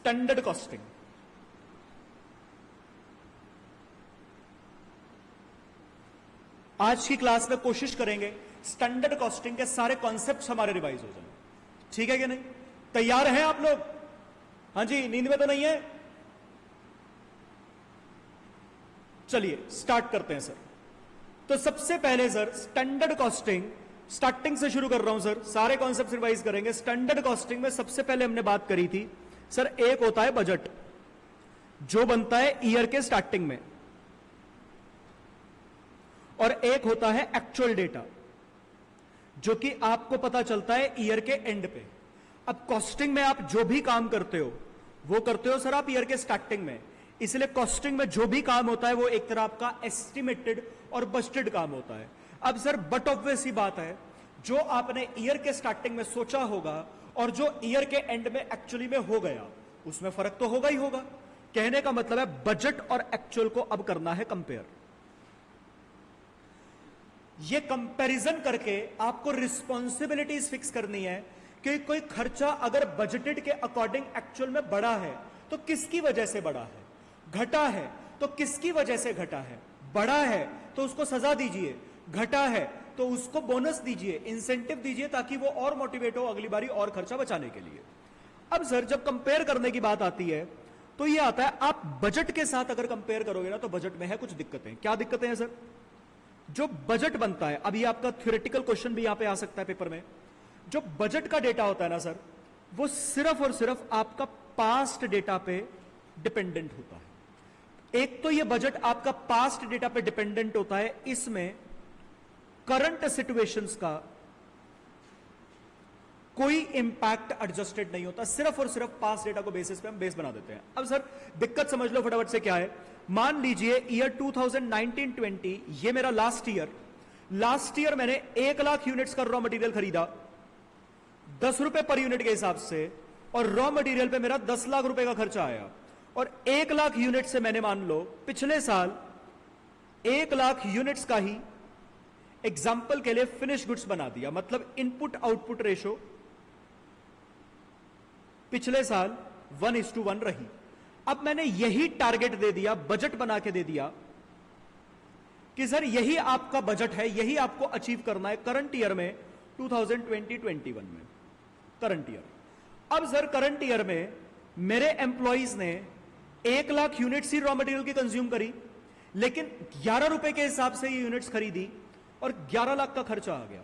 Standard costing. आज की class में कोशिश करेंगे स्टैंडर्ड कॉस्टिंग के सारे कॉन्सेप्ट्स हमारे रिवाइज हो जाएं। ठीक है कि नहीं? तैयार हैं आप लोग? हाँ जी, नींद में तो नहीं है? चलिए स्टार्ट करते हैं सर। तो सबसे पहले सर स्टैंडर्ड कॉस्टिंग, स्टार्टिंग से शुरू कर रहा हूं सर, सारे कॉन्सेप्ट्स रिवाइज करेंगे। स्टैंडर्ड कॉस्टिंग में सबसे पहले हमने बात करी थी सर, एक होता है बजट जो बनता है ईयर के स्टार्टिंग में, और एक होता है एक्चुअल डेटा जो कि आपको पता चलता है ईयर के एंड पे। अब कॉस्टिंग में आप जो भी काम करते हो वो करते हो सर आप ईयर के स्टार्टिंग में, इसलिए कॉस्टिंग में जो भी काम होता है वो एक तरह आपका एस्टिमेटेड और बजटेड काम होता है। अब सर बट ऑब्वियस ही बात है, जो आपने ईयर के स्टार्टिंग में सोचा होगा और जो ईयर के एंड में एक्चुअली में हो गया उसमें फर्क तो होगा ही होगा। कहने का मतलब है बजट और एक्चुअल को अब करना है कंपेयर। ये कंपैरिजन करके आपको रिस्पॉन्सिबिलिटीज फिक्स करनी है कि कोई खर्चा अगर बजटेड के अकॉर्डिंग एक्चुअल में बढ़ा है तो किसकी वजह से बढ़ा है, घटा है तो किसकी वजह से घटा है, बढ़ा है तो उसको सजा दीजिए, घटा है तो उसको बोनस दीजिए, इंसेंटिव दीजिए, ताकि वो और मोटिवेट हो अगली बारी और खर्चा बचाने के लिए। अब सर जब कंपेयर करने की बात आती है तो ये आता है, आप बजट के साथ अगर कंपेयर करोगे ना तो बजट में है कुछ दिक्कतें। क्या दिक्कतें हैं सर? जो बजट बनता है, अभी आपका थ्योरेटिकल क्वेश्चन भी यहां पे आ सकता है पेपर में, जो बजट का डेटा होता है ना सर, वो सिर्फ और सिर्फ आपका पास्ट डेटा पे डिपेंडेंट होता है। एक तो ये बजट आपका पास्ट डेटा पे डिपेंडेंट होता है, इसमें करंट सिचुएशंस का कोई इंपैक्ट एडजस्टेड नहीं होता, सिर्फ और सिर्फ पास्ट डेटा को बेसिस पे हम बेस बना देते हैं। अब सर दिक्कत समझ लो फटाफट से क्या है। मान लीजिए ईयर 2019-20 ये मेरा लास्ट ईयर मैंने 1 लाख यूनिट्स का रॉ मटेरियल खरीदा 10 रुपए पर यूनिट के हिसाब से, और रॉ मटेरियल पे मेरा 10 लाख रुपए का खर्चा आया, और 1 लाख यूनिट से मैंने मान लो पिछले साल 1 लाख यूनिट्स का ही एग्जाम्पल के लिए फिनिश गुड्स बना दिया। मतलब इनपुट आउटपुट रेशो पिछले साल 1:1 रही। अब मैंने यही टारगेट दे दिया, बजट बना के दे दिया कि सर यही आपका बजट है, यही आपको अचीव करना है करंट ईयर में 2020-21 में करंट ईयर। अब सर करंट ईयर में मेरे एम्प्लॉइज ने 1 लाख यूनिट्स ही रॉ मटेरियल की कंज्यूम करी, लेकिन 11 रुपए के हिसाब से ये यूनिट्स खरीदी और 11 लाख का खर्चा आ गया।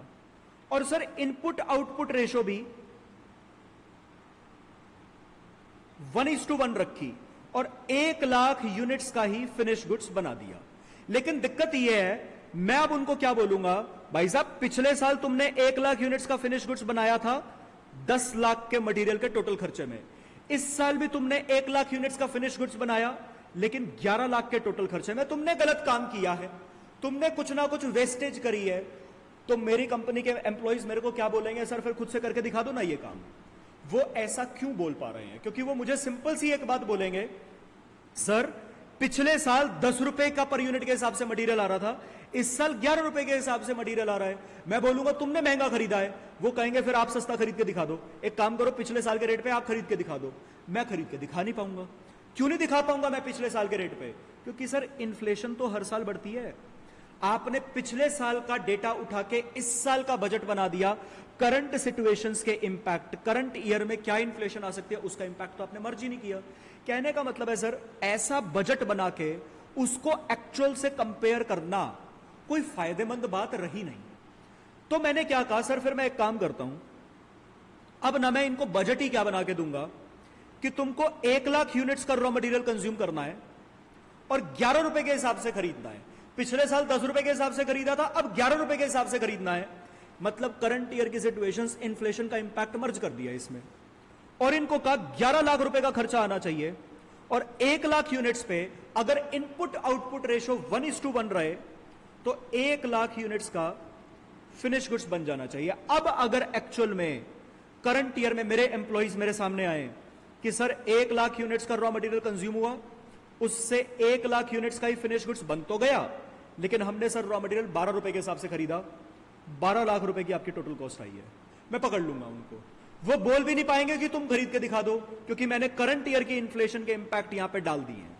और सर इनपुट आउटपुट रेशो भी 1:1 रखी और 1 लाख यूनिट्स का ही फिनिश गुड्स बना दिया। लेकिन दिक्कत यह है, मैं अब उनको क्या बोलूंगा, भाई साहब पिछले साल तुमने 1 लाख यूनिट्स का फिनिश गुड्स बनाया था 10 लाख के मटेरियल के टोटल खर्चे में, इस साल भी तुमने 1 लाख यूनिट्स का फिनिश गुड्स बनाया लेकिन 11 लाख के टोटल खर्चे में। तुमने गलत काम किया है, तुमने कुछ ना कुछ वेस्टेज करी है। तो मेरी कंपनी के एम्प्लॉइज मेरे को क्या बोलेंगे, सर फिर खुद से करके दिखा दो ना ये काम। वो ऐसा क्यों बोल पा रहे हैं? क्योंकि वो मुझे सिंपल सी एक बात बोलेंगे, सर पिछले साल 10 रुपए का पर यूनिट के हिसाब से मटेरियल आ रहा था, इस साल 11 रुपए के हिसाब से मटेरियल आ रहा है। मैं बोलूंगा तुमने महंगा खरीदा है, वो कहेंगे फिर आप सस्ता खरीद के दिखा दो। एक काम करो, पिछले साल के रेट पे आप खरीद के दिखा दो। मैं खरीद के दिखा नहीं पाऊंगा। क्यों नहीं दिखा पाऊंगा मैं पिछले साल के रेट पे? क्योंकि सर इन्फ्लेशन तो हर साल बढ़ती है। आपने पिछले साल का डेटा उठा के इस साल का बजट बना दिया, करंट सिचुएशंस के इंपैक्ट, करंट ईयर में क्या इन्फ्लेशन आ सकती है उसका इंपैक्ट तो आपने मर्ज ही नहीं किया। कहने का मतलब है सर ऐसा बजट बना के उसको एक्चुअल से कंपेयर करना कोई फायदेमंद बात रही नहीं। तो मैंने क्या कहा, सर फिर मैं एक काम करता हूं, अब ना मैं इनको बजट ही क्या बना के दूंगा कि तुमको 1 लाख यूनिट्स का रॉ मटेरियल कंज्यूम करना है और 11 रुपए के हिसाब से खरीदना है। पिछले साल 10 रुपए के हिसाब से खरीदा था, अब 11 रुपए के हिसाब से खरीदना है। मतलब करंट ईयर की सिचुएशंस, इन्फ्लेशन का इंपैक्ट मर्ज कर दिया इसमें, और इनको कहा 11 लाख रुपए का खर्चा आना चाहिए, और 1 लाख यूनिट्स पे अगर इनपुट आउटपुट रेशो 1:1 रहे तो 1 लाख यूनिट्स का फिनिश गुड्स बन जाना चाहिए। अब अगर एक्चुअल में करंट ईयर में मेरे एम्प्लॉइज मेरे सामने आए कि सर 1 लाख यूनिट्स का रॉ मटेरियल कंज्यूम हुआ, उससे 1 लाख यूनिट्स का ही फिनिश गुड्स बन तो गया, लेकिन हमने सर रॉ मटेरियल 12 रुपए के हिसाब से खरीदा, 12 लाख रुपए की आपकी टोटल कॉस्ट आई है। मैं पकड़ लूंगा उनको, वो बोल भी नहीं पाएंगे कि तुम खरीद के दिखा दो, क्योंकि मैंने करंट ईयर की इन्फ्लेशन के इंपैक्ट यहां पे डाल दिए हैं।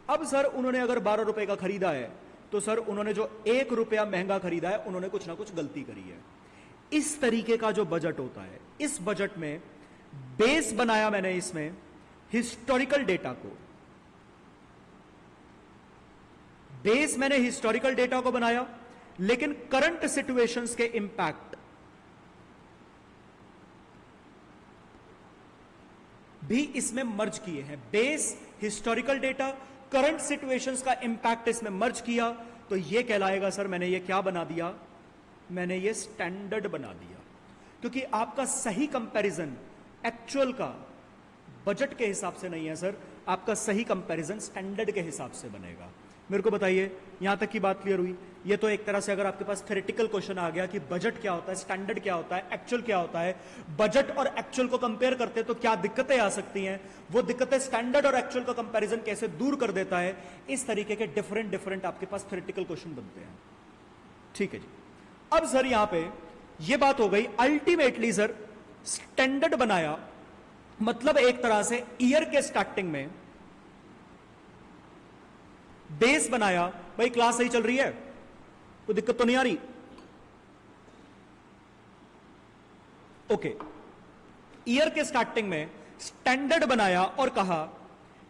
अब सर उन्होंने अगर 12 रुपए का खरीदा है, तो सर उन्होंने जो 1 रुपया महंगा खरीदा है, उन्होंने कुछ ना कुछ गलती करी है। इस तरीके का जो बजट होता है, इस बजट में बेस बनाया मैंने इसमें हिस्टोरिकल डेटा को, बेस मैंने हिस्टोरिकल डेटा को बनाया, लेकिन करंट सिचुएशंस के इंपैक्ट भी इसमें मर्ज किए हैं। Base, historical data, current situations का इंपैक्ट इसमें मर्ज किया, तो यह कहलाएगा सर मैंने ये क्या बना दिया, मैंने ये स्टैंडर्ड बना दिया। क्योंकि आपका सही कंपैरिजन एक्चुअल का बजट के हिसाब से नहीं है सर, आपका सही कंपैरिजन स्टैंडर्ड के हिसाब से बनेगा। मेरे को बताइए, यहां तक की बात क्लियर हुई? ये तो एक तरह से अगर आपके पास थ्योरेटिकल क्वेश्चन आ गया कि बजट क्या होता है, स्टैंडर्ड क्या होता है, एक्चुअल क्या होता है, बजट और एक्चुअल को कंपेयर करते हैं तो क्या दिक्कतें आ सकती हैं, वो दिक्कतें स्टैंडर्ड और एक्चुअल का कंपैरिजन कैसे दूर कर देता है, इस तरीके के डिफरेंट आपके पास थ्योरेटिकल क्वेश्चन बनते हैं। ठीक है जी। अब सर यहां पे ये बात हो गई, अल्टीमेटली सर स्टैंडर्ड बनाया, मतलब एक तरह से ईयर के स्टार्टिंग में बेस बनाया। भाई क्लास सही चल रही है, कोई दिक्कत तो नहीं आ रही? ओके। ईयर के स्टार्टिंग में स्टैंडर्ड बनाया और कहा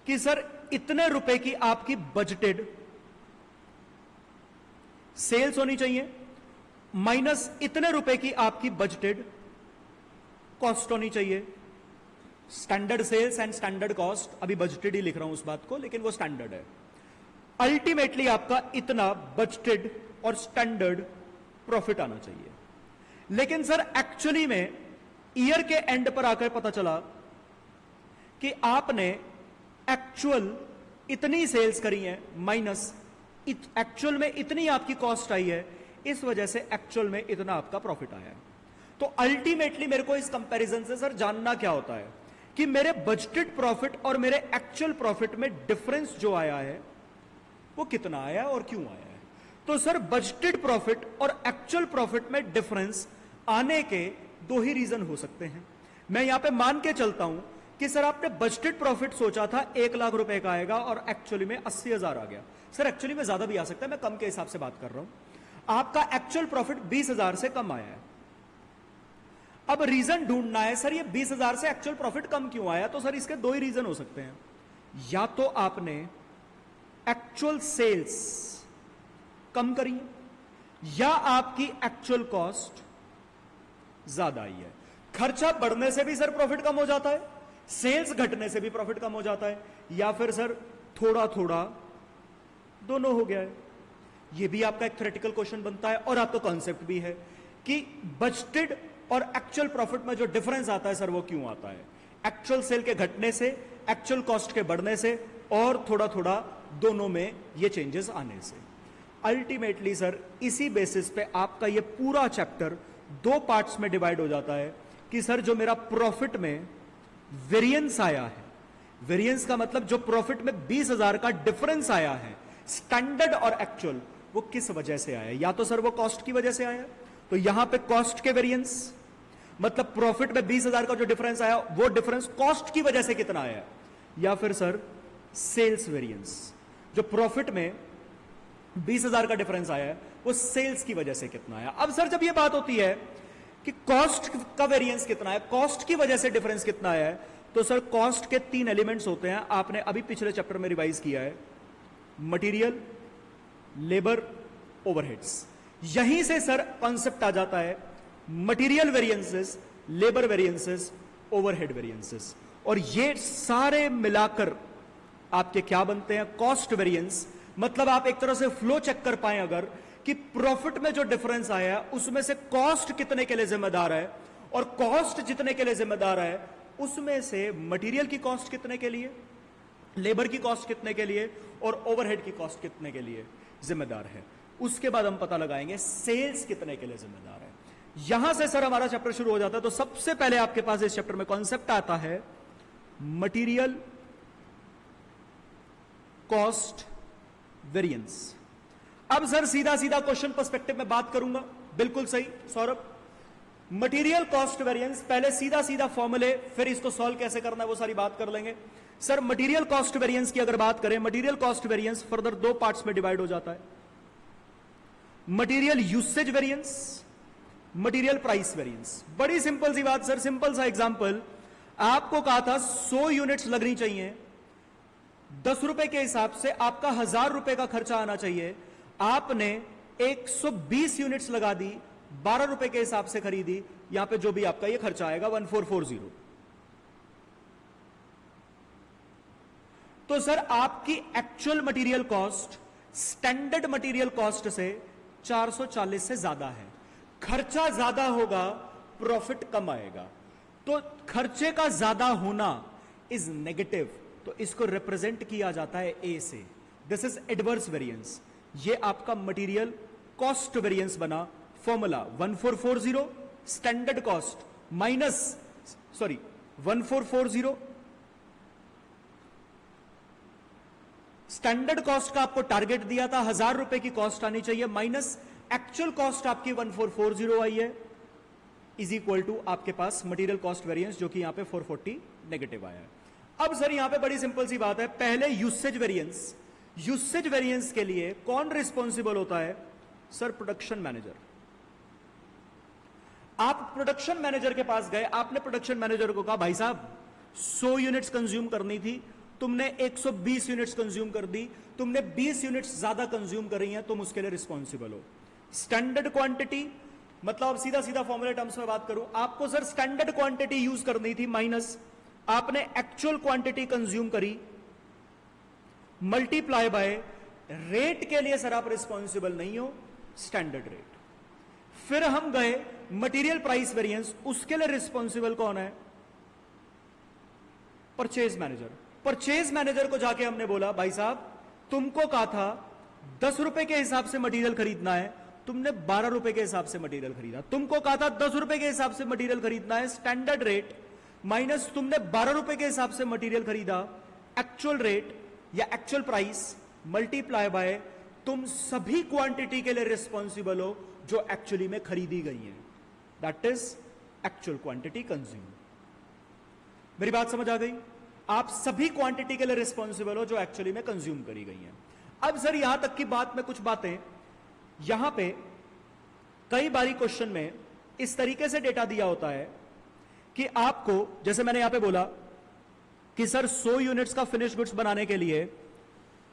कि सर इतने रुपए की आपकी बजटेड सेल्स होनी चाहिए, माइनस इतने रुपए की आपकी बजटेड कॉस्ट होनी चाहिए। Standard sales and standard cost, अभी बजटेड ही लिख रहा हूं उस बात को, लेकिन वो स्टैंडर्ड है। अल्टीमेटली आपका इतना बजटेड और स्टैंडर्ड प्रॉफिट आना चाहिए। लेकिन सर एक्चुअली में ईयर के एंड पर आकर पता चला कि आपने एक्चुअल इतनी सेल्स करी है, माइनस एक्चुअल में इतनी आपकी कॉस्ट आई है, इस वजह से एक्चुअल में इतना आपका प्रॉफिट आया है। तो अल्टीमेटली मेरे को इस कंपैरिजन से सर जानना क्या होता है कि मेरे बजटेड प्रॉफिट और मेरे एक्चुअल प्रॉफिट में डिफरेंस जो आया है वो कितना आया और क्यों आया है। तो सर बजटेड प्रॉफिट और एक्चुअल प्रॉफिट में डिफरेंस आने के दो ही रीजन हो सकते हैं। मैं यहां पे मान के चलता हूं कि सर आपने बजटेड प्रॉफिट सोचा था 1 लाख रुपए का आएगा और एक्चुअली में 80,000 आ गया। सर एक्चुअली में ज्यादा भी आ सकता है, मैं कम के हिसाब से बात कर रहा हूं। आपका एक्चुअल प्रॉफिट 20,000 से कम आया है। अब रीजन ढूंढना है सर ये 20,000 से एक्चुअल प्रॉफिट कम क्यों आया। तो सर इसके दो ही रीजन हो सकते हैं, या तो आपने एक्चुअल सेल्स कम करी है, या आपकी एक्चुअल कॉस्ट ज्यादा आई है। खर्चा बढ़ने से भी सर प्रॉफिट कम हो जाता है, सेल्स घटने से भी प्रॉफिट कम हो जाता है, या फिर सर थोड़ा थोड़ा दोनों हो गया है। यह भी आपका एक थ्योरेटिकल क्वेश्चन बनता है और आपका कॉन्सेप्ट भी है कि बजटेड और एक्चुअल प्रॉफिट में जो डिफरेंस आता है सर वो क्यों आता है। एक्चुअल सेल के घटने से, एक्चुअल कॉस्ट के बढ़ने से, और थोड़ा थोड़ा दोनों में ये चेंजेस आने से। अल्टीमेटली सर इसी बेसिस पे आपका ये पूरा चैप्टर दो पार्ट्स में डिवाइड हो जाता है कि सर जो मेरा प्रॉफिट में वेरिएंस आया है, वेरिएंस का मतलब जो प्रॉफिट में 20,000 का डिफरेंस आया है स्टैंडर्ड और एक्चुअल, वो किस वजह से आया। या तो सर वो कॉस्ट की वजह से आया, तो यहां पे कॉस्ट के वेरिएंस मतलब प्रॉफिट में 20,000 का जो डिफरेंस आया वो डिफरेंस कॉस्ट की वजह से कितना आया, या फिर सर सेल्स वेरिएंस, जो प्रॉफिट में 20,000 का डिफरेंस आया है वो सेल्स की वजह से कितना आया। अब सर जब ये बात होती है कि कॉस्ट का वेरिएंस कितना है, कॉस्ट की वजह से डिफरेंस कितना आया है, तो सर कॉस्ट के 3 एलिमेंट्स होते हैं, आपने अभी पिछले चैप्टर में रिवाइज किया है, मटेरियल, लेबर, ओवरहेड्स। यहीं से सर कॉन्सेप्ट आ जाता है material variances, labour variances, overhead variances, और ये सारे मिलाकर आपके क्या बनते हैं, कॉस्ट वेरिएंस। मतलब आप एक तरह से फ्लो चेक कर पाए अगर कि प्रॉफिट में जो डिफरेंस आया है उसमें से कॉस्ट कितने के लिए जिम्मेदार है, और कॉस्ट जितने के लिए जिम्मेदार है उसमें से मटेरियल की कॉस्ट कितने के लिए, लेबर की कॉस्ट कितने के लिए, और ओवरहेड की कॉस्ट कितने के लिए जिम्मेदार है। उसके बाद हम पता लगाएंगे सेल्स कितने के लिए जिम्मेदार है। यहां से सर हमारा चैप्टर शुरू हो जाता है। तो सबसे पहले आपके पास इस चैप्टर में कॉन्सेप्ट आता है material cost material cost variance, पहले सीधा सीधा फॉर्मूले, फिर इसको सॉल्व कैसे करना है वो सारी बात कर लेंगे। सर मटेरियल कॉस्ट वेरिएंस की अगर बात करें, मटेरियल कॉस्ट वेरिएंस फर्दर दो पार्ट्स में डिवाइड हो जाता है, material usage variance, material price variance. बड़ी सिंपल सी बात सर, सिंपल सा एग्जांपल, आपको कहा था 100 यूनिट्स लगनी चाहिए, 10 रुपए के हिसाब से आपका 1000 रुपए का खर्चा आना चाहिए, आपने 120 यूनिट्स लगा दी, 12 रुपए के हिसाब से खरीदी, यहां पे जो भी आपका ये खर्चा आएगा 1440। तो सर आपकी actual material cost standard material cost से 440 से ज्यादा है, खर्चा ज्यादा होगा, प्रॉफिट कम आएगा। तो खर्चे का ज्यादा होना इज नेगेटिव, तो इसको रिप्रेजेंट किया जाता है ए से, दिस इज एडवर्स वेरिएंस। ये आपका मटेरियल कॉस्ट वेरिएंस बना, formula 1440 standard cost minus 1440 standard cost का आपको टारगेट दिया था 1000 रुपए की कॉस्ट आनी चाहिए, माइनस एक्चुअल कॉस्ट आपकी 1440 आई है, इज इक्वल टू आपके पास मटेरियल कॉस्ट वेरिएंस जो कि यहां पे 440 नेगेटिव आया है। अब सर यहां पे बड़ी सिंपल सी बात है, पहले यूसेज वेरिएंस, यूसेज वेरिएंस के लिए कौन रिस्पॉन्सिबल होता है? Sir production manager. आप प्रोडक्शन मैनेजर के पास गए, आपने प्रोडक्शन मैनेजर को कहा भाई साहब 100 यूनिट्स कंज्यूम करनी थी, तुमने 120 यूनिट्स कंज्यूम कर दी, तुमने 20 यूनिट्स ज्यादा कंज्यूम कर रही हैं, तुम उसके लिए रिस्पॉन्सिबल हो। स्टैंडर्ड क्वांटिटी मतलब सीधा सीधा फॉर्मूला टर्म्स में बात करूं, आपको सर स्टैंडर्ड क्वांटिटी यूज करनी थी, माइनस आपने एक्चुअल क्वांटिटी कंज्यूम करी, मल्टीप्लाई बाय रेट के लिए सर आप रिस्पॉन्सिबल नहीं हो, स्टैंडर्ड रेट। फिर हम गए मटेरियल प्राइस वेरिएंस, उसके लिए रिस्पॉन्सिबल कौन है? Purchase manager. परचेज मैनेजर को जाके हमने बोला भाई साहब तुमको कहा था 10 रुपए के हिसाब से मटेरियल खरीदना है, तुमने 12 रुपए के हिसाब से मटेरियल खरीदा, तुमको कहा था 10 रुपए के हिसाब से मटेरियल खरीदना है, स्टैंडर्ड रेट माइनस तुमने 12 रुपए के हिसाब से मटेरियल खरीदा, एक्चुअल रेट या एक्चुअल प्राइस मल्टीप्लाई बाय तुम सभी क्वांटिटी के लिए रिस्पॉन्सिबल हो जो एक्चुअली में खरीदी गई है, that is actual quantity consume. मेरी बात समझ आ गई? आप सभी क्वांटिटी के लिए रिस्पॉन्सिबल हो जो एक्चुअली में कंज्यूम करी गई है। अब सर यहां तक की बात में कुछ बातें, यहां पे कई बारी क्वेश्चन में इस तरीके से डेटा दिया होता है कि आपको, जैसे मैंने यहां पे बोला कि सर 100 यूनिट्स का फिनिश गुड्स बनाने के लिए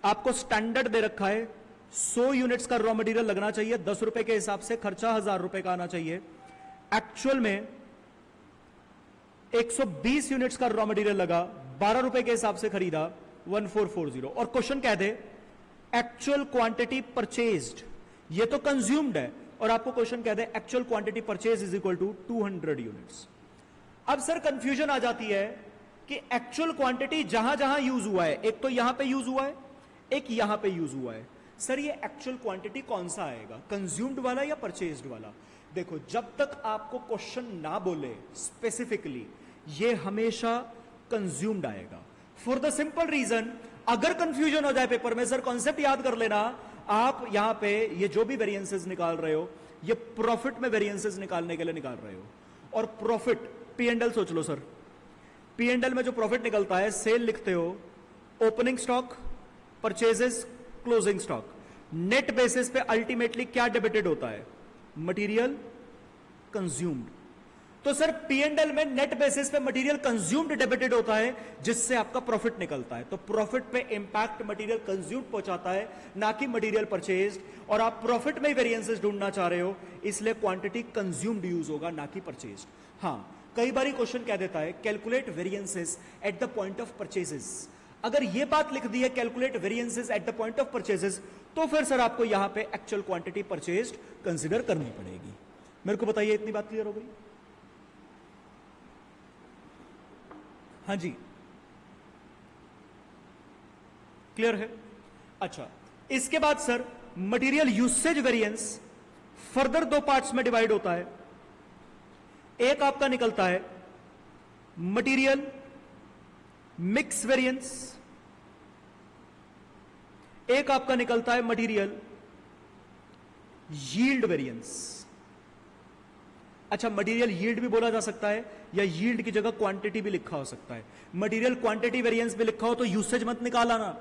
आपको स्टैंडर्ड दे रखा है, 100 यूनिट्स का रॉ मटेरियल लगना चाहिए, 10 रुपए के हिसाब से खर्चा 1000 रुपए का आना चाहिए, एक्चुअल में 120 यूनिट्स का रॉ मटेरियल लगा, 12 रुपए के हिसाब से खरीदा, 1440। और क्वेश्चन कह दे एक्चुअल क्वांटिटी परचेज्ड, ये तो कंज्यूम्ड है, और आपको क्वेश्चन कह दे actual quantity purchase is equal to 200 units. अब सर कंफ्यूजन आ जाती है कि एक्चुअल क्वांटिटी जहां जहां यूज हुआ है, एक तो यहां पे यूज हुआ है, एक यहां पे यूज हुआ है, सर ये एक्चुअल क्वांटिटी कौन सा आएगा, कंज्यूम्ड वाला या परचेज्ड वाला? देखो जब तक आपको क्वेश्चन ना बोले स्पेसिफिकली, ये हमेशा कंज्यूम्ड आएगा, फॉर द सिंपल रीजन अगर कंफ्यूजन हो जाए पेपर में, सर कॉन्सेप्ट याद कर लेना, आप यहां पे ये जो भी वेरिएंसेस निकाल रहे हो, ये प्रॉफिट में वेरिएंसेस निकालने के लिए निकाल रहे हो, और प्रॉफिट P&L सोच लो सर, P&L में जो प्रॉफिट निकलता है, सेल लिखते हो, opening stock, purchases, closing stock, net basis पे अल्टीमेटली क्या डेबिटेड होता है? Material consumed. तो सर P&L में नेट बेसिस पे मटेरियल कंज्यूम्ड डेबिटेड होता है, जिससे आपका प्रॉफिट निकलता है। तो प्रॉफिट पे इंपैक्ट मटेरियल कंज्यूम्ड पहुंचाता है, ना कि मटेरियल परचेज्ड, और आप प्रॉफिट में ही वेरिएंसेस ढूंढना चाह रहे हो, इसलिए क्वांटिटी कंज्यूम्ड यूज होगा, ना कि परचेज्ड। हां, कई बारी क्वेश्चन कह देता है calculate variances at the point of purchases, अगर यह बात लिख दी है calculate variances at the point of purchases, तो फिर सर आपको यहां पे एक्चुअल क्वांटिटी परचेज्ड कंसीडर करनी पड़ेगी। मेरे को बताइए, इतनी बात क्लियर हो गई? हाँ जी, क्लियर है? अच्छा, इसके बाद sir material usage variance further दो पार्ट्स में डिवाइड होता है। एक आपका निकलता है मटेरियल मिक्स वेरिएंस, एक आपका निकलता है मटेरियल यील्ड वेरिएंस। अच्छा, मटेरियल यील्ड भी बोला जा सकता है, या यील्ड की जगह क्वांटिटी भी लिखा हो सकता है। मटेरियल क्वांटिटी वेरिएंस भी लिखा हो तो यूसेज मत निकाल आना।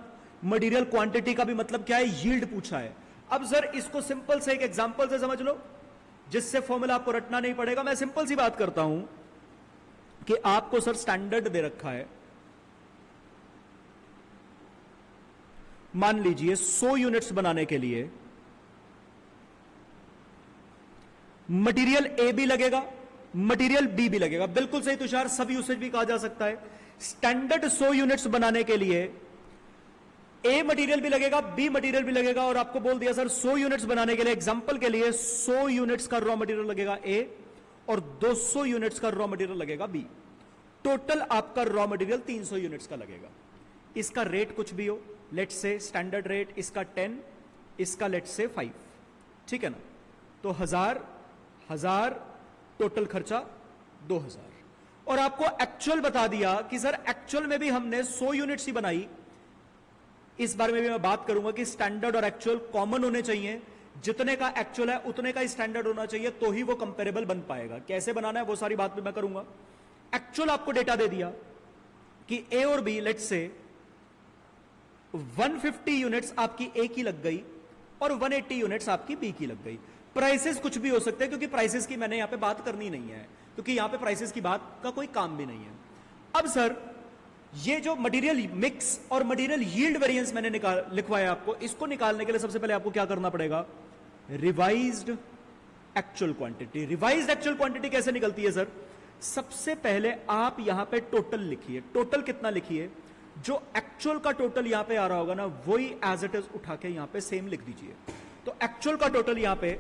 मटेरियल क्वांटिटी का भी मतलब क्या है, यील्ड पूछा है। अब सर इसको सिंपल से एक एग्जांपल से समझ लो, जिससे फॉर्मूला आपको रटना नहीं पड़ेगा। मैं सिंपल सी बात करता हूं कि आपको सर स्टैंडर्ड दे रखा है, मान लीजिए 100 यूनिट्स बनाने के लिए मटेरियल ए भी लगेगा, मटेरियल बी भी लगेगा। बिल्कुल सही तुषार, सब यूसेज भी कहा जा सकता है। स्टैंडर्ड 100 यूनिट्स बनाने के लिए ए मटेरियल भी लगेगा, बी मटेरियल भी लगेगा, और आपको बोल दिया सर 100 यूनिट्स बनाने के लिए, एग्जांपल के लिए 100 यूनिट्स का रॉ मटेरियल लगेगा ए और 200 यूनिट्स का रॉ मटेरियल लगेगा बी। टोटल आपका रॉ मटेरियल 300 यूनिट्स का लगेगा। इसका रेट कुछ भी हो, लेट से स्टैंडर्ड रेट इसका 10, इसका लेट से 5, ठीक है ना। तो 1000 टोटल खर्चा 2000। और आपको एक्चुअल बता दिया कि सर एक्चुअल में भी हमने 100 यूनिट्स ही बनाई। इस बारे में भी मैं बात करूंगा कि स्टैंडर्ड और एक्चुअल कॉमन होने चाहिए। जितने का एक्चुअल है उतने का स्टैंडर्ड होना चाहिए, तो ही वो कंपेरेबल बन पाएगा। कैसे बनाना है वो सारी बात भी मैं करूंगा। एक्चुअल आपको डेटा दे दिया कि ए और बी लेट से 150 यूनिट्स आपकी ए की लग गई और 180 यूनिट्स आपकी बी की लग गई। प्राइसेस कुछ भी हो सकते हैं, क्योंकि प्राइसेस की मैंने यहां पे बात करनी नहीं है, क्योंकि यहां पे प्राइसेस की बात का कोई काम भी नहीं है। अब सर ये जो मटेरियल मिक्स और मटेरियल यील्ड वेरिएंस मैंने लिखवाया आपको, इसको निकालने के लिए सबसे पहले आपको क्या करना पड़ेगा, revised actual quantity. Revised actual quantity कैसे निकलती है सर, सबसे पहले आप यहां पे टोटल लिखिए। टोटल कितना लिखिए, जो एक्चुअल का टोटल यहां पे आ रहा होगा ना, वही एज इट इज उठा के यहां पे सेम लिख दीजिए। तो एक्चुअल का टोटल यहां पे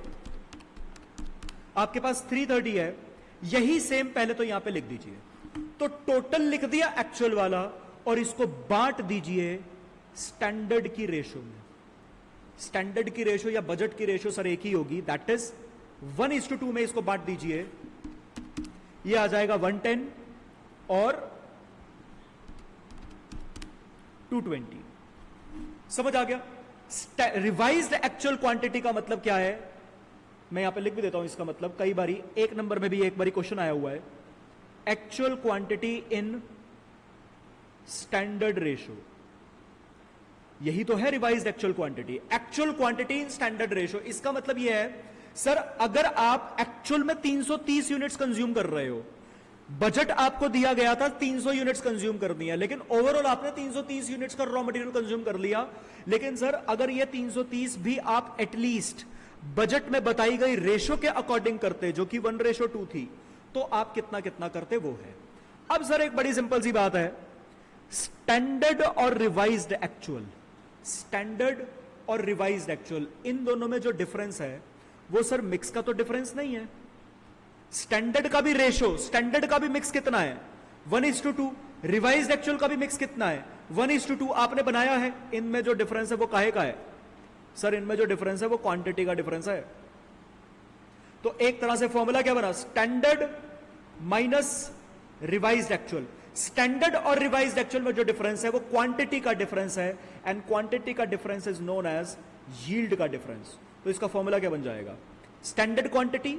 आपके पास 330 है, यही सेम पहले तो यहां पे लिख दीजिए। तो टोटल लिख दिया एक्चुअल वाला, और इसको बांट दीजिए स्टैंडर्ड की रेशो में। स्टैंडर्ड की रेशो या बजट की रेशो सर एक ही होगी, दैट इज 1:2 में इसको बांट दीजिए। ये आ जाएगा 110 और 220। समझ आ गया। रिवाइज्ड एक्चुअल क्वांटिटी का मतलब क्या है, मैं यहां पे लिख भी देता हूं इसका मतलब। कई बारी एक नंबर में भी एक बारी क्वेश्चन आया हुआ है, actual quantity in standard ratio. यही तो है revised actual quantity, actual quantity in standard ratio. इसका मतलब यह है सर, अगर आप एक्चुअल में 330 यूनिट्स कंज्यूम कर रहे हो, बजट आपको दिया गया था 300 यूनिट्स कंज्यूम करनी है, लेकिन ओवरऑल आपने 330 यूनिट्स का रॉ मटेरियल कंज्यूम कर लिया। लेकिन सर अगर ये 330 भी आप एटलीस्ट बजट में बताई गई रेशो के अकॉर्डिंग करते, जो कि 1:2 थी, तो आप कितना कितना करते वो है। अब सर एक बड़ी सिंपल सी बात है, स्टैंडर्ड और रिवाइज्ड एक्चुअल, स्टैंडर्ड और रिवाइज्ड एक्चुअल, इन दोनों में जो डिफरेंस है वो सर मिक्स का तो डिफरेंस नहीं है। स्टैंडर्ड का भी रेशो, स्टैंडर्ड का भी मिक्स कितना है 1:2, रिवाइज्ड एक्चुअल का भी मिक्स कितना है 1:2 आपने बनाया है। इनमें जो डिफरेंस है वो काहे का है सर, इनमें जो डिफरेंस है वो क्वांटिटी का डिफरेंस है। तो एक तरह से फॉर्मूला क्या बना, standard minus revised actual. Standard और रिवाइज्ड एक्चुअल में जो डिफरेंस है वो क्वांटिटी का डिफरेंस है, एंड क्वांटिटी का difference is known as yield का डिफरेंस। तो इसका फॉर्मूला क्या बन जाएगा, standard quantity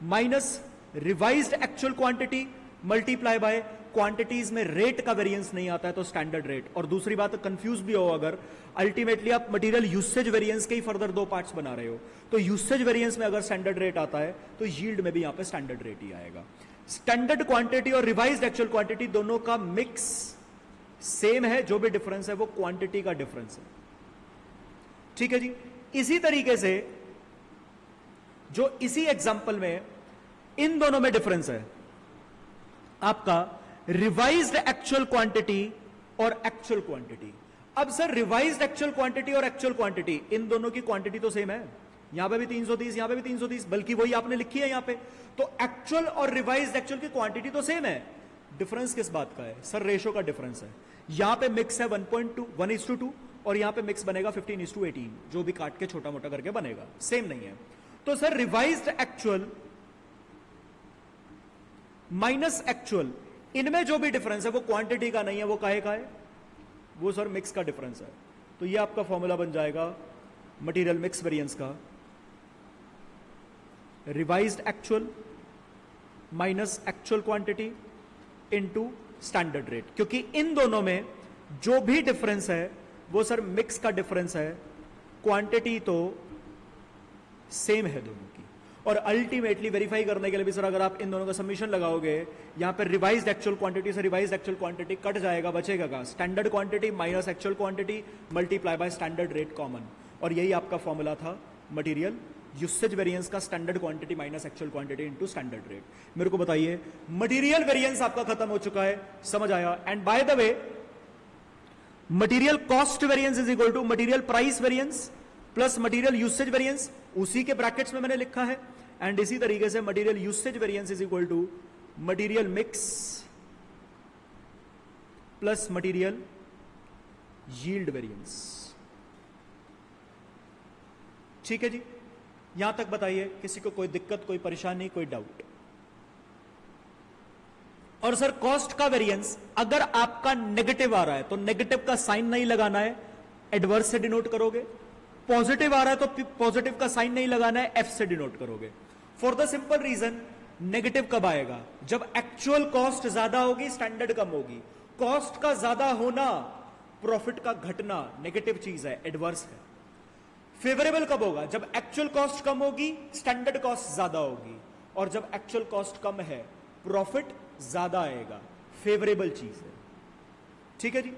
minus revised actual quantity multiply by quantities में रेट का वेरिएंस नहीं आता है तो स्टैंडर्ड रेट। और दूसरी बात, कंफ्यूज भी हो अगर, अल्टीमेटली आप मटेरियल यूसेज वेरिएंस के ही फर्दर दो पार्ट्स बना रहे हो, तो यूसेज वेरिएंस में अगर स्टैंडर्ड रेट आता है तो यील्ड में भी यहां पे स्टैंडर्ड रेट ही आएगा। स्टैंडर्ड क्वांटिटी और रिवाइज्ड एक्चुअल क्वांटिटी दोनों का मिक्स सेम है, जो भी डिफरेंस है वो क्वांटिटी का डिफरेंस है। ठीक है जी। इसी तरीके से जो इसी एग्जांपल में इन दोनों में डिफरेंस है आपका रिवाइज्ड एक्चुअल क्वांटिटी और एक्चुअल क्वांटिटी। अब सर रिवाइज्ड एक्चुअल क्वांटिटी और एक्चुअल क्वांटिटी, इन दोनों की क्वांटिटी तो सेम है, यहां पे भी 330, यहां पे भी 330, बल्कि वही आपने लिखी है यहां पे। तो एक्चुअल और रिवाइज्ड एक्चुअल की क्वांटिटी तो सेम है, डिफरेंस किस बात का है सर, रेशो का डिफरेंस है। यहां पे मिक्स है 1:2 और यहां पे मिक्स बनेगा 15:18, जो भी काट के छोटा मोटा करके बनेगा, सेम नहीं है। तो sir revised actual minus actual, इनमें जो भी डिफरेंस है वो क्वांटिटी का नहीं है, वो काहे का है, वो सर मिक्स का डिफरेंस है। तो ये आपका फॉर्मूला बन जाएगा मटेरियल मिक्स वेरिएंस का, revised actual minus actual quantity into standard rate, क्योंकि इन दोनों में जो भी डिफरेंस है वो सर मिक्स का डिफरेंस है, क्वांटिटी तो सेम है दोनों की। और अल्टीमेटली वेरीफाई करने के लिए भी सर अगर आप इन दोनों का सबमिशन लगाओगे, यहां पर रिवाइज्ड एक्चुअल क्वांटिटी से रिवाइज्ड एक्चुअल क्वांटिटी कट जाएगा, बचेगा का standard quantity minus actual quantity multiply by standard rate common. और यही आपका फॉर्मूला था मटेरियल यूसेज वेरिएंस का, standard quantity minus actual quantity into standard rate. मेरे को बताइए मटेरियल वेरिएंस आपका खत्म हो चुका है, समझ आया। And by the way material cost variance is equal to material price variance plus material usage variance, उसी के ब्रैकेट्स में मैंने लिखा है। एंड इसी तरीके से material usage variance is equal to material mix plus material yield variance. ठीक है जी, यहां तक बताइए किसी को कोई दिक्कत, कोई परेशानी, कोई डाउट? और सर कॉस्ट का वेरिएंस अगर आपका नेगेटिव आ रहा है तो नेगेटिव का साइन नहीं लगाना है, एडवर्स से डिनोट करोगे। पॉजिटिव आ रहा है तो पॉजिटिव का साइन नहीं लगाना है, एफ से डिनोट करोगे। For the simple reason, negative कब आएगा? जब एक्चुअल कॉस्ट ज्यादा होगी, स्टैंडर्ड कम होगी। कॉस्ट का ज्यादा होना, प्रॉफिट का घटना नेगेटिव चीज है, एडवर्स है। फेवरेबल कब होगा? जब एक्चुअल कॉस्ट कम होगी, स्टैंडर्ड कॉस्ट ज्यादा होगी। और जब एक्चुअल कॉस्ट कम है, प्रॉफिट ज्यादा आएगा, फेवरेबल चीज है। ठीक है जी।